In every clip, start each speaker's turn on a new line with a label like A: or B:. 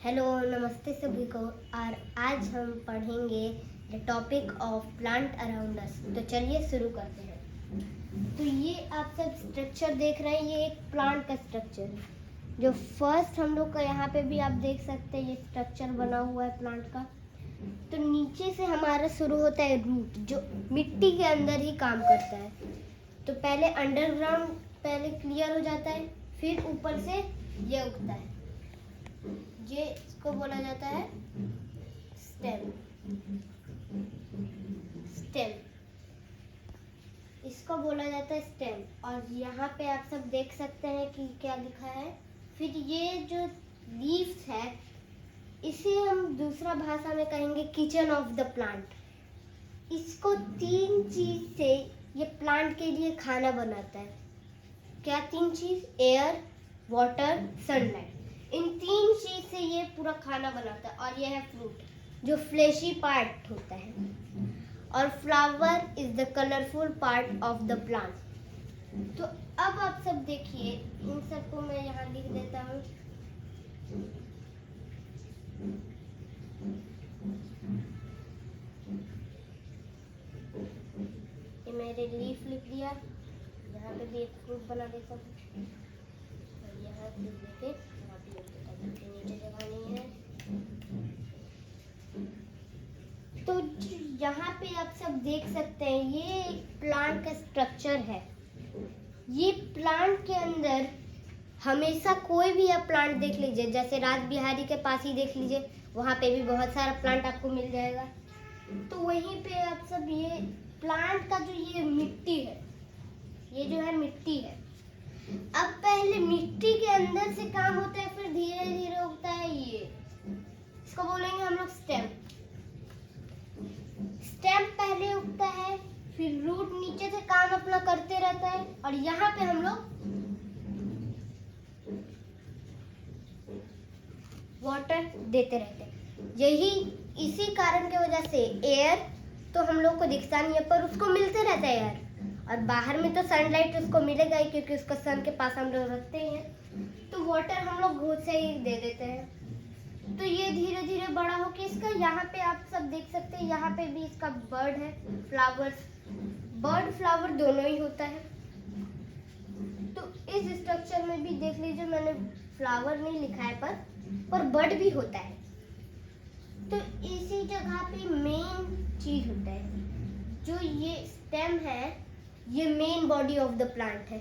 A: Hello नमस्ते सभी को। और आज हम पढ़ेंगे the topic of plant around us. तो चलिए शुरू करते हैं। तो ये आप सब स्ट्रक्चर देख रहे हैं, ये एक प्लांट का स्ट्रक्चर है। जो फर्स्ट हम लोग का यहाँ पे भी आप देख सकते हैं, ये स्ट्रक्चर बना हुआ है प्लांट का। तो नीचे से हमारा शुरू होता है रूट, जो मिट्टी के अंदर ही काम करता है। तो पहले अंडरग्राउंड पहले क्लियर हो जाता है, फिर ऊपर से ये उगता है। ये इसको बोला जाता है स्टेम। इसको बोला जाता है स्टेम। और यहाँ पे आप सब देख सकते हैं कि क्या लिखा है। फिर ये जो लीव्स है, इसे हम दूसरा भाषा में कहेंगे किचन ऑफ द प्लांट। इसको 3 चीज से ये प्लांट के लिए खाना बनाता है। क्या 3 चीज? Air, water, sunlight. इन 3 चीज से ये पूरा खाना बनाता है। और यह है फ्रूट, जो फ्लेशी पार्ट होता है। और flower is the colourful part of the plant. तो अब आप सब देखिए, इन सबको मैं यहाँ लिख देता हूँ। ये मैंने लीफ लिख दिया, यहाँ पे भी एक फ्रूट बना देता हूँ। और यहाँ पे देखे नीचे जगह नहीं है। तो यहाँ पे आप सब देख सकते हैं, ये प्लांट का स्ट्रक्चर है। ये प्लांट के अंदर हमेशा कोई भी आप प्लांट देख लीजिए, जैसे राज बिहारी के पास ही देख लीजिए, वहाँ पे भी बहुत सारा प्लांट आपको मिल जाएगा। तो वहीं पे आप सब ये प्लांट का जो ये मिट्टी है, ये जो है मिट्टी है। अब पहले मिट्टी के अंदर से काम होता है, फिर धीरे धीरे उगता है ये। इसको बोलेंगे हम लोग स्टेम। स्टेम पहले उगता है, फिर रूट नीचे से काम अपना करते रहता है। और यहाँ पे हम लोग वाटर देते रहते हैं। यही इसी कारण की वजह से एयर तो हम लोग को दिखता नहीं है, पर उसको मिलते रहता है एयर। और बाहर में तो सनलाइट उसको मिलेगा ही, क्योंकि उसको सन के पास हम लोग रखते ही हैं। तो वाटर हम लोग खुद से ही दे देते हैं। तो ये धीरे धीरे बड़ा होके इसका यहाँ पे आप सब देख सकते हैं, यहाँ पे भी इसका बर्ड है, फ्लावर्स। बर्ड फ्लावर दोनों ही होता है। तो इस स्ट्रक्चर में भी देख लीजिए, मैंने फ्लावर नहीं लिखा है, पर बर्ड भी होता है। तो इसी जगह पे मेन चीज होता है, जो ये स्टेम है, ये main body of the plant है।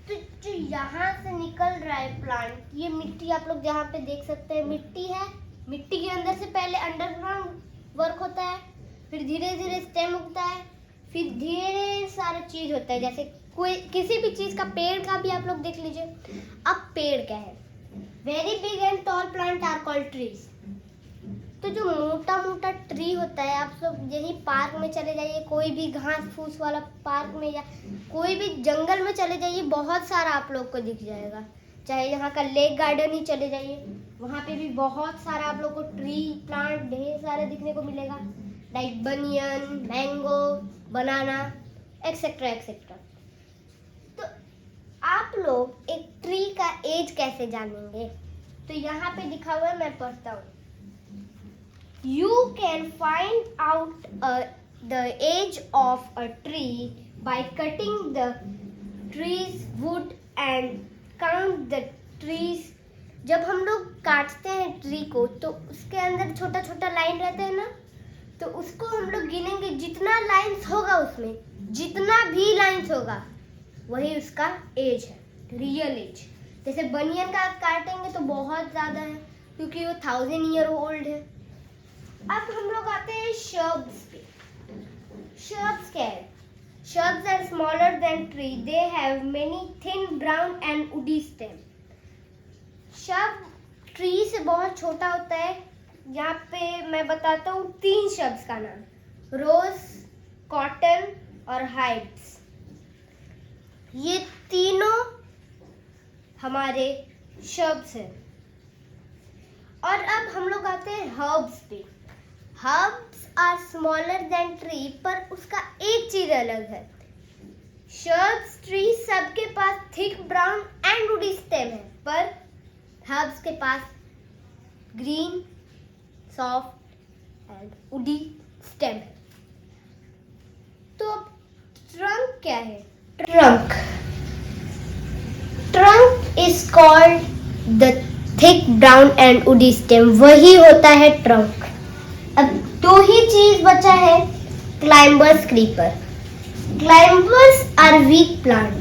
A: तो जो यहाँ से निकल रहा है प्लांट, ये मिट्टी आप लोग जहाँ पे देख सकते हैं, मिट्टी है। मिट्टी के अंदर से पहले अंडरग्राउंड वर्क होता है, फिर धीरे धीरे स्टेम उगता है, फिर धीरे सारा चीज होता है। जैसे कोई किसी भी चीज का, पेड़ का भी आप लोग देख लीजिए। अब पेड़ क्या है? Very big and tall plant are called trees. तो जो मोटा मोटा ट्री होता है, आप सब यही पार्क में चले जाइए, कोई भी घास फूस वाला पार्क में या कोई भी जंगल में चले जाइए, बहुत सारा आप लोग को दिख जाएगा। चाहे यहाँ का लेक गार्डन ही चले जाइए, वहाँ पे भी बहुत सारा आप लोग को ट्री प्लांट ढेर सारे दिखने को मिलेगा। लाइक बनियन, मैंगो, बनाना, एक्सेट्रा एक्सेट्रा। तो आप लोग एक ट्री का एज कैसे जानेंगे? तो यहाँ पे लिखा हुआ है, मैं पढ़ता हूँ। You can find out the age of a tree by cutting the tree's wood and count the trees. जब हम लोग काटते हैं ट्री को, तो उसके अंदर छोटा छोटा लाइन रहता है ना, तो उसको हम लोग गिनेंगे। जितना लाइन्स होगा, उसमें जितना भी लाइन्स होगा, वही उसका एज है, रियल एज। जैसे बनियन का काटेंगे तो बहुत ज़्यादा है, क्योंकि वो 1000 ईयर ओल्ड है। अब हम लोग आते हैं shrubs पे। Shrubs क्या है? Shrubs are smaller than tree. They have many thin brown and woody stem. Shrub tree से बहुत छोटा होता है। यहाँ पे मैं बताता हूँ 3 shrubs का नाम, रोज, कॉटन और हाइब्स। ये तीनों हमारे shrubs हैं। और अब हम लोग आते हैं हर्ब्स पे। Herbs are smaller than tree, पर उसका एक चीज अलग है। shrubs, ट्री सबके पास thick brown and woody stem है, पर हर्ब्स के पास green, soft and woody stem है। तो ट्रंक क्या है? Trunk is called the thick brown and woody stem, वही होता है ट्रंक। अब दो ही चीज बचा है, climbers, creeper. Climbers are weak plant,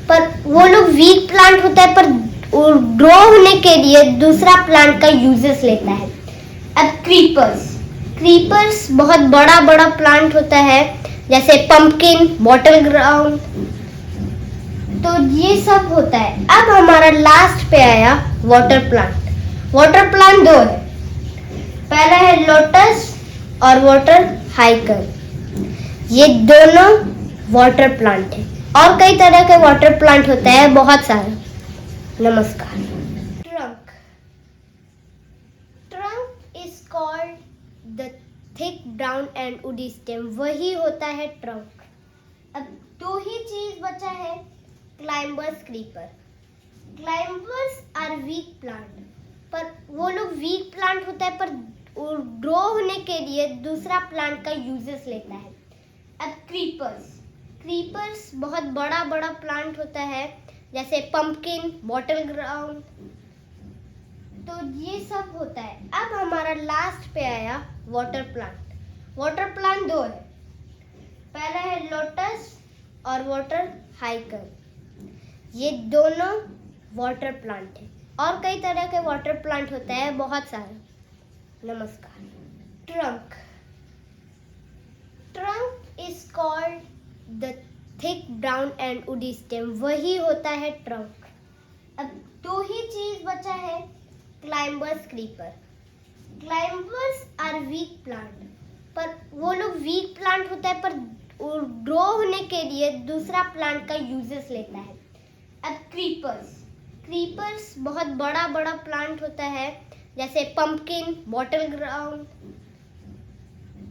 A: पर वो लोग वीक प्लांट होता है पर ग्रो होने के लिए दूसरा प्लांट का यूजेस लेता है। अब क्रीपर्स बहुत बड़ा बड़ा प्लांट होता है, जैसे पंपकिन, बॉटल ग्राउंड, तो ये सब होता है। अब हमारा लास्ट पे आया वाटर प्लांट। वाटर प्लांट दो है, पहला है लोटस और वाटर हाइकर, ये दोनों वाटर प्लांट है। और कई तरह के वाटर प्लांट होते हैं, बहुत सारे। नमस्कार। Trunk is called the thick brown and woody stem, वही होता है ट्रंक। अब दो ही चीज बचा है, climbers, creeper. Climbers are weak plant, पर वो लोग वीक प्लांट होता है पर ग्रो होने के लिए दूसरा प्लांट का यूजेस लेता है। अब क्रीपर्स बहुत बड़ा बड़ा प्लांट होता है, जैसे पंपकिन, बॉटल ग्राउंड, तो ये सब होता है। अब हमारा लास्ट पे आया वाटर प्लांट। वाटर प्लांट दो है, पहला है लोटस और वाटर हाइकर, ये दोनों वाटर प्लांट है। और कई तरह के वाटर प्लांट होते हैं, बहुत सारे। नमस्कार। Trunk is called the thick brown and woody stem, वही होता है ट्रंक। अब दो ही चीज बचा है, climbers, creeper. Climbers are weak plant, पर वो लोग वीक प्लांट होता है पर ग्रो होने के लिए दूसरा प्लांट का यूजेस लेता है। अब क्रीपर्स बहुत बड़ा बड़ा प्लांट होता है, जैसे पंपकिन, बॉटल ग्राउंड,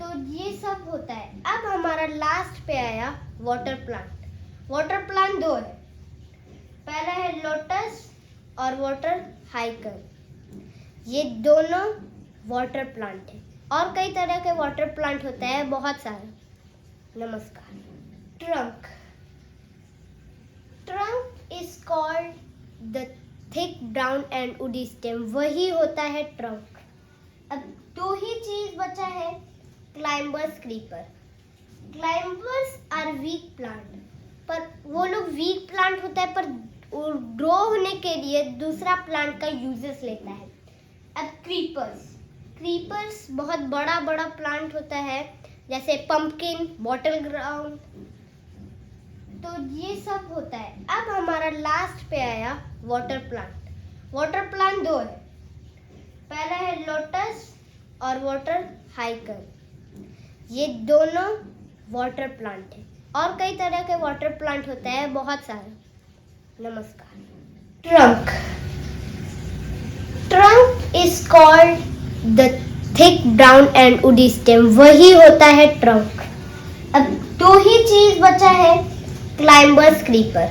A: तो ये सब होता है। अब हमारा लास्ट पे आया वाटर प्लांट। वाटर प्लांट दो है, पहला है लोटस और वाटर हाइकर, ये दोनों वाटर प्लांट है। और कई तरह के वाटर प्लांट होते हैं, बहुत सारे। नमस्कार। Trunk is called the thick brown and woody stem, वही होता है ट्रंक। अब दो ही चीज बचा है, climbers, creeper. Climbers are weak plant, पर वो लोग वीक प्लांट होता है पर ग्रो होने के लिए दूसरा प्लांट का यूजेस लेता है। अब क्रीपर्स बहुत बड़ा बड़ा प्लांट होता है, जैसे पंपकिन, बॉटल ग्राउंड, तो ये सब होता है। अब हमारा लास्ट पे आया वाटर प्लांट। वाटर प्लांट दो है, पहला है लोटस और वाटर हाइकर, ये दोनों वाटर प्लांट है। और कई तरह के वाटर प्लांट होते हैं, बहुत सारे। नमस्कार। Trunk is called the thick brown and woody stem, वही होता है ट्रंक। अब दो ही चीज बचा है, climbers, creeper.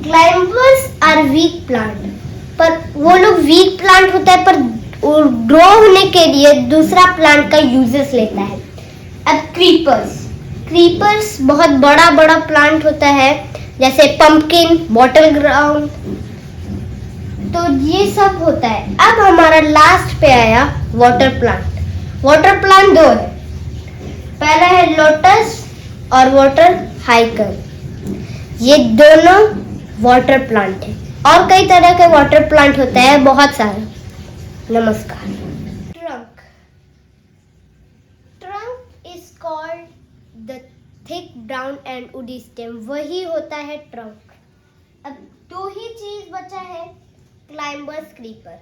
A: Climbers are weak plant, पर वो लोग वीक प्लांट होता है पर ग्रो होने के लिए दूसरा प्लांट का यूजेस लेता है। अब क्रीपर्स बहुत बड़ा बड़ा प्लांट होता है, जैसे पंपकिन, बॉटल ग्राउंड, तो ये सब होता है। अब हमारा लास्ट पे आया वाटर प्लांट। वाटर प्लांट दो है, पहला है लोटस और वाटर हाइकर, ये दोनों वाटर प्लांट है। और कई तरह के वाटर प्लांट होते हैं, बहुत सारे। नमस्कार। Trunk is called the thick brown and woody stem, वही होता है ट्रंक। अब दो ही चीज बचा है, climbers, creeper.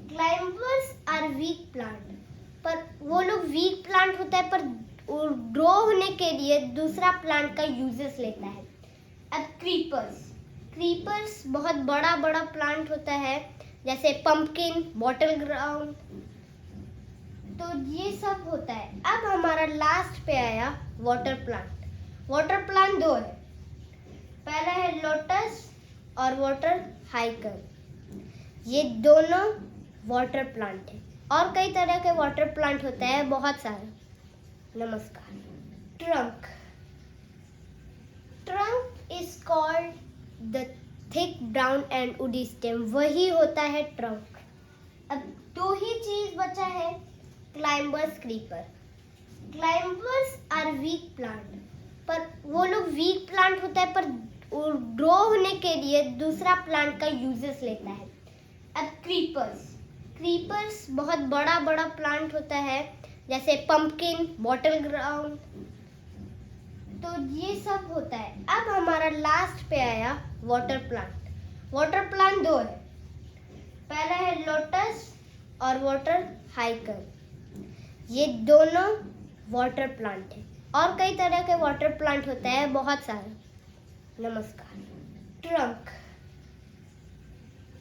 A: Climbers are weak plant, पर वो लोग वीक प्लांट होता है पर ग्रो होने के लिए दूसरा प्लांट का यूजेस लेता है। अब क्रीपर्स बहुत बड़ा बड़ा प्लांट होता है, जैसे पंपकिन, बॉटल ग्राउंड, तो ये सब होता है। अब हमारा लास्ट पे आया वाटर प्लांट। वाटर प्लांट दो है, पहला है लोटस और वाटर हाइकर, ये दोनों वाटर प्लांट है और कई तरह के वाटर प्लांट होते हैं बहुत सारे। नमस्कार। Trunk. Trunk is called the thick brown and woody stem, वही होता है ट्रंक। अब दो ही चीज बचा है, climbers, creeper. Climbers are weak plant, पर वो लोग वीक प्लांट होता है पर ग्रो होने के लिए दूसरा प्लांट का यूजेस लेता है। अब क्रीपर्स। क्रीपर्स बहुत बड़ा बड़ा प्लांट होता है, जैसे पंपकिन, बॉटल ग्राउंड, तो ये सब होता है। अब हमारा लास्ट पे आया वाटर प्लांट। वाटर प्लांट दो है, पहला है लोटस और वाटर हाइकर। ये दोनों वाटर प्लांट है और कई तरह के वाटर प्लांट होते हैं बहुत सारे। नमस्कार। Trunk.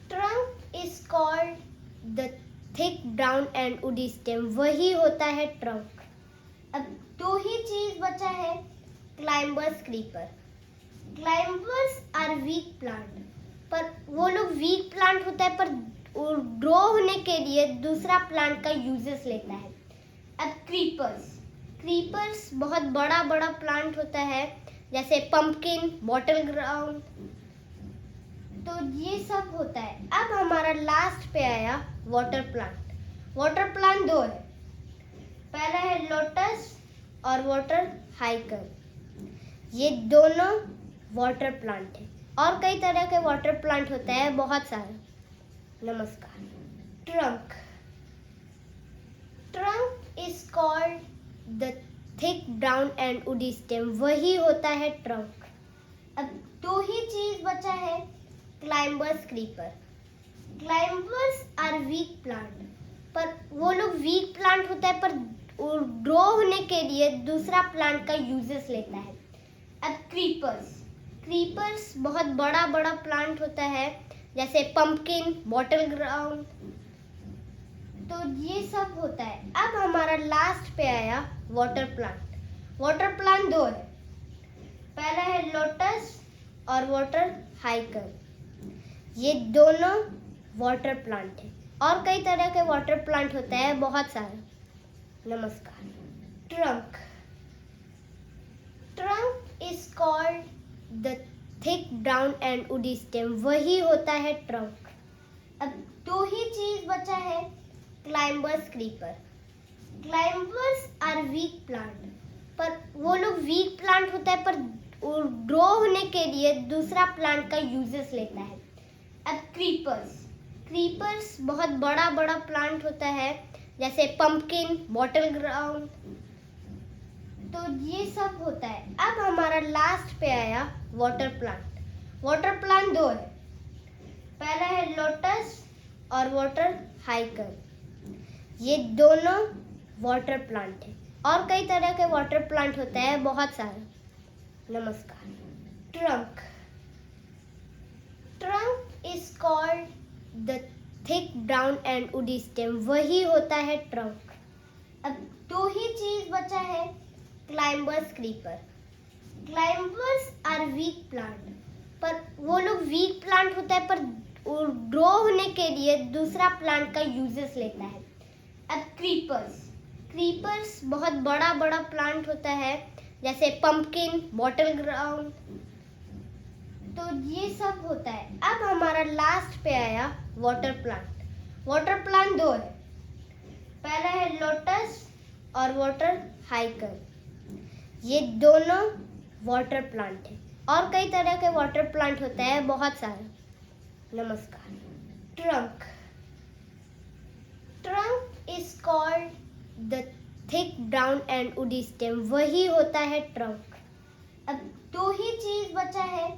A: Trunk is called the thick brown and woody stem, वही होता है ट्रंक। अब दो ही चीज बचा है, climbers, creeper. Climbers are weak plant, पर वो लोग वीक प्लांट होता है पर ग्रो होने के लिए दूसरा प्लांट का यूजेस लेता है। अब क्रीपर्स। क्रीपर्स बहुत बड़ा बड़ा प्लांट होता है, जैसे पंपकिन, बॉटल ग्राउंड, तो ये सब होता है। अब हमारा लास्ट पे आया वाटर प्लांट। वाटर प्लांट दो है, पहला है लोटस और वाटर हाइकर। ये दोनों वाटर प्लांट है और कई तरह के वाटर प्लांट होते हैं बहुत सारे। नमस्कार। Trunk. Trunk is called the thick brown and woody stem, वही होता है ट्रंक। अब दो ही चीज बचा है, climbers, creeper. Climbers are weak plant, पर वो लोग वीक प्लांट होता है पर ग्रो होने के लिए दूसरा प्लांट का यूजेस लेता है। अब क्रीपर्स। क्रीपर्स बहुत बड़ा बड़ा प्लांट होता है, जैसे पंपकिन, बॉटल ग्राउंड, तो ये सब होता है। अब हमारा लास्ट पे आया वाटर प्लांट। वाटर प्लांट दो है, पहला है लोटस और वाटर हाइकर। ये दोनों वाटर प्लांट है और कई तरह के वाटर प्लांट होते हैं बहुत सारे। नमस्कार। Trunk. Trunk is called the thick brown and woody stem, वही होता है ट्रंक। अब दो ही चीज बचा है, climbers, creeper. Climbers are weak plant, पर वो लोग वीक प्लांट होता है पर ग्रो होने के लिए दूसरा प्लांट का यूजेस लेता है। अब क्रीपर्स। क्रीपर्स बहुत बड़ा बड़ा प्लांट होता है, जैसे पंपकिन, बॉटल ग्राउंड, तो ये सब होता है। अब हमारा लास्ट पे आया वाटर प्लांट। वाटर प्लांट दो है, पहला है लोटस और वाटर हाइकर। ये दोनों वाटर प्लांट है और कई तरह के वाटर प्लांट होते हैं बहुत सारे। नमस्कार। Trunk. Trunk is called the thick brown and woody stem, वही होता है ट्रंक। अब दो ही चीज बचा है, climbers, creeper. Climbers are weak plant, पर वो लोग वीक प्लांट होता है पर ग्रो होने के लिए दूसरा प्लांट का यूजेस लेता है। अब क्रीपर्स। क्रीपर्स बहुत बड़ा बड़ा प्लांट होता है, जैसे पंपकिन, बॉटल ग्राउंड, तो ये सब होता है। अब हमारा लास्ट पे आया वाटर प्लांट। वाटर प्लांट दो है, पहला है लोटस और वाटर हाइकर। ये दोनों वाटर प्लांट है और कई तरह के वाटर प्लांट होते हैं बहुत सारे। नमस्कार। Trunk. Trunk is called the thick brown and woody stem, वही होता है ट्रंक। अब दो ही चीज बचा है,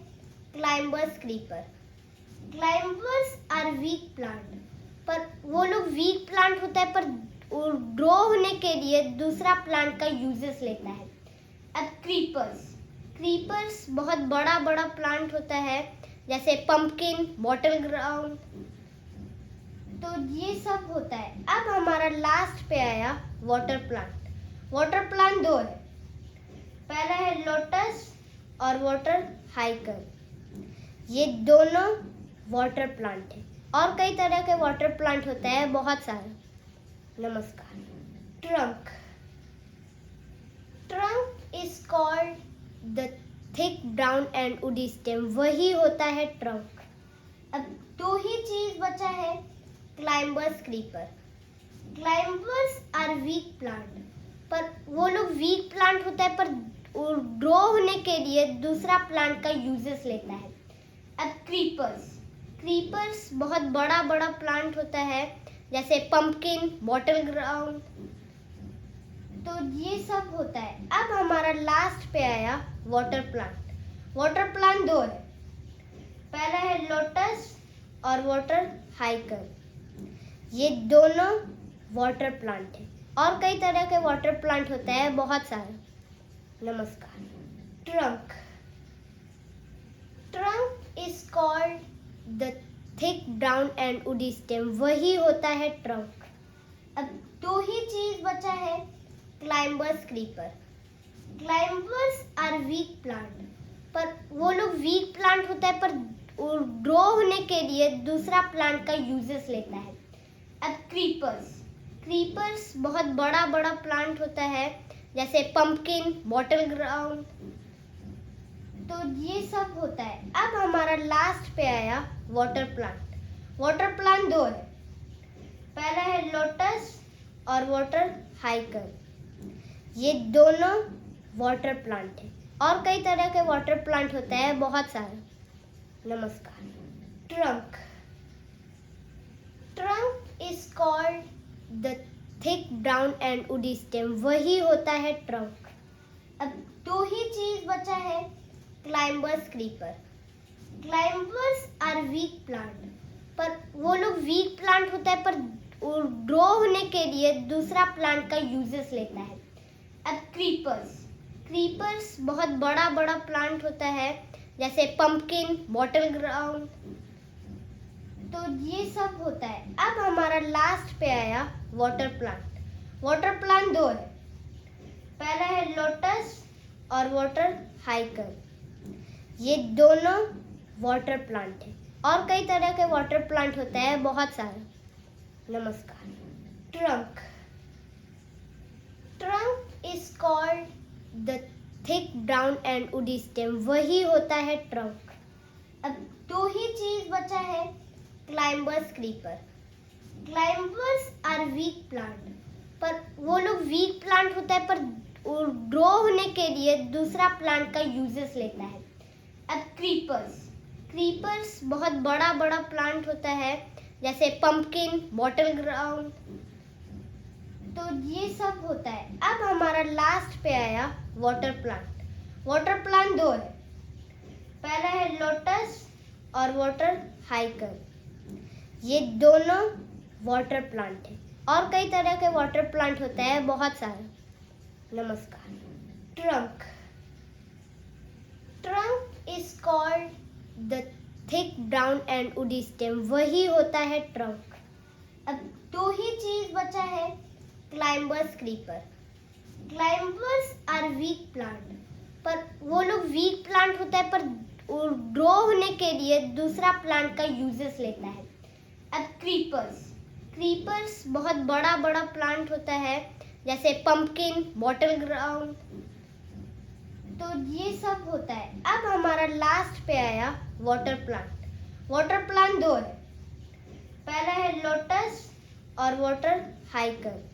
A: climbers, creeper. Climbers are weak plant, पर वो लोग वीक प्लांट होता है पर ग्रो होने के लिए दूसरा प्लांट का यूजेस लेता है। अब क्रीपर्स। क्रीपर्स बहुत बड़ा बड़ा प्लांट होता है, जैसे पंपकिन, बॉटल ग्राउंड, तो ये सब होता है। अब हमारा लास्ट पे आया वाटर प्लांट। वाटर प्लांट दो है, पहला है लोटस और वाटर हाइकर। ये दोनों वाटर प्लांट है और कई तरह के वाटर प्लांट होते हैं, बहुत सारे। नमस्कार। Trunk. Trunk is called the thick brown and woody stem, वही होता है ट्रंक। अब दो ही चीज बचा है, climbers, creeper. Climbers are weak plant, पर वो लोग वीक प्लांट होता है, पर ग्रो होने के लिए दूसरा प्लांट का यूजेस लेता है। अब क्रीपर्स। क्रीपर्स बहुत बड़ा बड़ा प्लांट होता है, जैसे पंपकिन, बॉटल ग्राउंड, तो ये सब होता है। अब हमारा लास्ट पे आया वाटर प्लांट। वाटर प्लांट दो है, पहला है लोटस और वाटर हाइकर। ये दोनों वाटर प्लांट है, और कई तरह के वाटर प्लांट होते हैं, बहुत सारे। नमस्कार। Trunk. Trunk is called the thick brown and woody stem, वही होता है ट्रंक। अब दो ही चीज बचा है, climbers, creeper. Climbers are weak plant, पर वो लोग वीक प्लांट होता है, पर ग्रो होने के लिए दूसरा प्लांट का यूजेस लेता है। अब क्रीपर्स। क्रीपर्स बहुत बड़ा बड़ा प्लांट होता है, जैसे पंपकिन, बॉटल ग्राउंड, तो ये सब होता है। अब हमारा लास्ट पे आया वाटर प्लांट। वाटर प्लांट दो है, पहला है लोटस और वाटर हाइकर। ये दोनों वाटर प्लांट है, और कई तरह के वाटर प्लांट होते हैं, बहुत सारे। नमस्कार। Trunk. Trunk is called the thick brown and woody stem, वही होता है ट्रंक। अब दो ही चीज बचा है, climbers, creeper. Climbers are weak plant, पर वो लोग वीक प्लांट होता है, पर ग्रो होने के लिए दूसरा प्लांट का यूजेस लेता है। अब क्रीपर्स। क्रीपर्स बहुत बड़ा बड़ा प्लांट होता है, जैसे पंपकिन, बॉटल ग्राउंड, तो ये सब होता है। अब हमारा लास्ट पे आया वाटर प्लांट। वाटर प्लांट दो है, पहला है लोटस और वाटर हाइकर। ये दोनों वाटर प्लांट है, और कई तरह के वाटर प्लांट होते हैं, बहुत सारे। नमस्कार। Trunk. Trunk is called the thick brown and woody stem, वही होता है ट्रंक। अब दो ही चीज बचा है, climbers, creeper. Climbers are weak plant, पर वो लोग वीक प्लांट होता है, पर ग्रो होने के लिए दूसरा प्लांट का यूजेस लेता है। अब क्रीपर्स। क्रीपर्स बहुत बड़ा बड़ा प्लांट होता है, जैसे पंपकिन, बॉटल ग्राउंड, तो ये सब होता है। अब हमारा लास्ट पे आया वाटर प्लांट। वाटर प्लांट दो है, पहला है लोटस और वाटर हाइकर। ये दोनों वाटर प्लांट है, और कई तरह के वाटर प्लांट होते हैं, बहुत सारे। नमस्कार। Trunk. Trunk is called the thick brown and woody stem, वही होता है ट्रंक। अब दो ही चीज बचा है, climbers, creeper. Climbers are weak plant, पर वो लोग वीक प्लांट होता है, पर ग्रो होने के लिए दूसरा प्लांट का यूजेस लेता है। अब क्रीपर्स। क्रीपर्स बहुत बड़ा बड़ा प्लांट होता है, जैसे पंपकिन, बॉटल ग्राउंड, तो ये सब होता है। अब हमारा लास्ट पे आया वाटर प्लांट। वाटर प्लांट दो है, पहला है लोटस और वाटर हाइकर।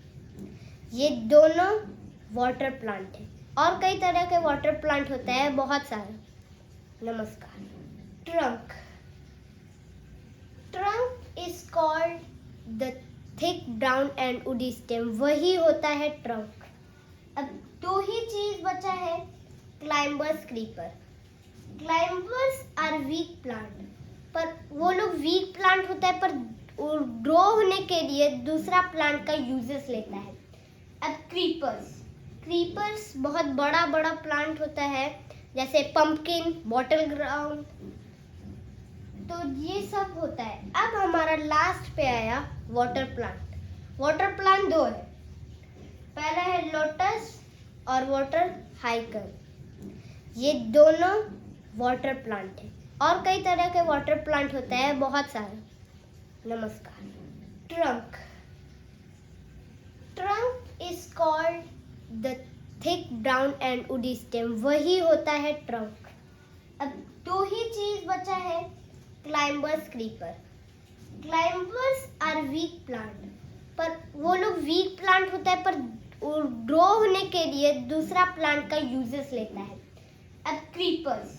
A: ये दोनों वाटर प्लांट है, और कई तरह के वाटर प्लांट होते हैं, बहुत सारे। नमस्कार। Trunk. Trunk is called the thick brown and woody stem, वही होता है ट्रंक। अब दो ही चीज बचा है, climbers, creeper. Climbers are weak plant, पर वो लोग वीक प्लांट होता है, पर ग्रो होने के लिए दूसरा प्लांट का यूजेस लेता है। अब क्रीपर्स। क्रीपर्स बहुत बड़ा बड़ा प्लांट होता है, जैसे पंपकिन, बॉटल ग्राउंड, तो ये सब होता है। अब हमारा लास्ट पे आया वाटर प्लांट। वाटर प्लांट दो है, पहला है लोटस और वाटर हाइकर। ये दोनों वाटर प्लांट है, और कई तरह के वाटर प्लांट होते हैं, बहुत सारे। नमस्कार। Trunk. Trunk is called the thick brown and woody stem, वही होता है ट्रंक। अब दो ही चीज बचा है, climbers, creeper. Climbers are weak plant, पर वो लोग वीक प्लांट होता है पर ग्रो होने के लिए दूसरा प्लांट का यूजेस लेता है। अब क्रीपर्स।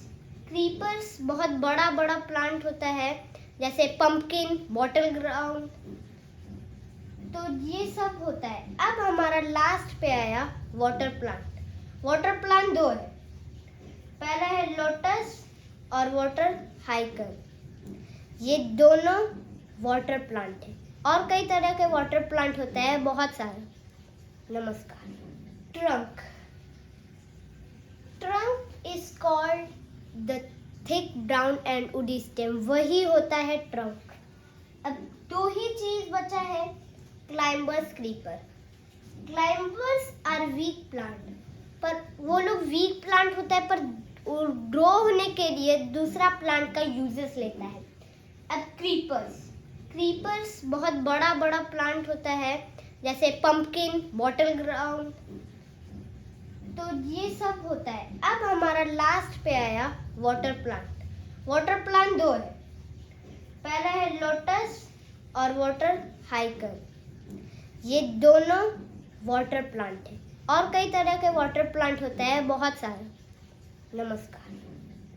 A: क्रीपर्स बहुत बड़ा बड़ा प्लांट होता है, जैसे पंपकिन, बॉटल ग्राउंड, तो ये सब होता है। अब हमारा लास्ट पे आया वाटर प्लांट। वाटर प्लांट दो है, पहला है लोटस और वाटर हाइकर। ये दोनों वाटर प्लांट है, और कई तरह के वाटर प्लांट होते हैं, बहुत सारे। नमस्कार। Trunk. Trunk is called the thick brown and woody stem, वही होता है ट्रंक। अब दो ही चीज बचा है, climbers, creeper. Climbers are weak plant, पर वो लोग वीक प्लांट होता है पर ग्रो होने के लिए दूसरा प्लांट का यूजेस लेता है। अब क्रीपर्स। क्रीपर्स बहुत बड़ा बड़ा प्लांट होता है, जैसे पंपकिन, बॉटल ग्राउंड, तो ये सब होता है। अब हमारा लास्ट पे आया वाटर प्लांट। वाटर प्लांट दो है, पहला है लोटस और वाटर हाइकर। ये दोनों वाटर प्लांट है, और कई तरह के वाटर प्लांट होते हैं, बहुत सारे। नमस्कार।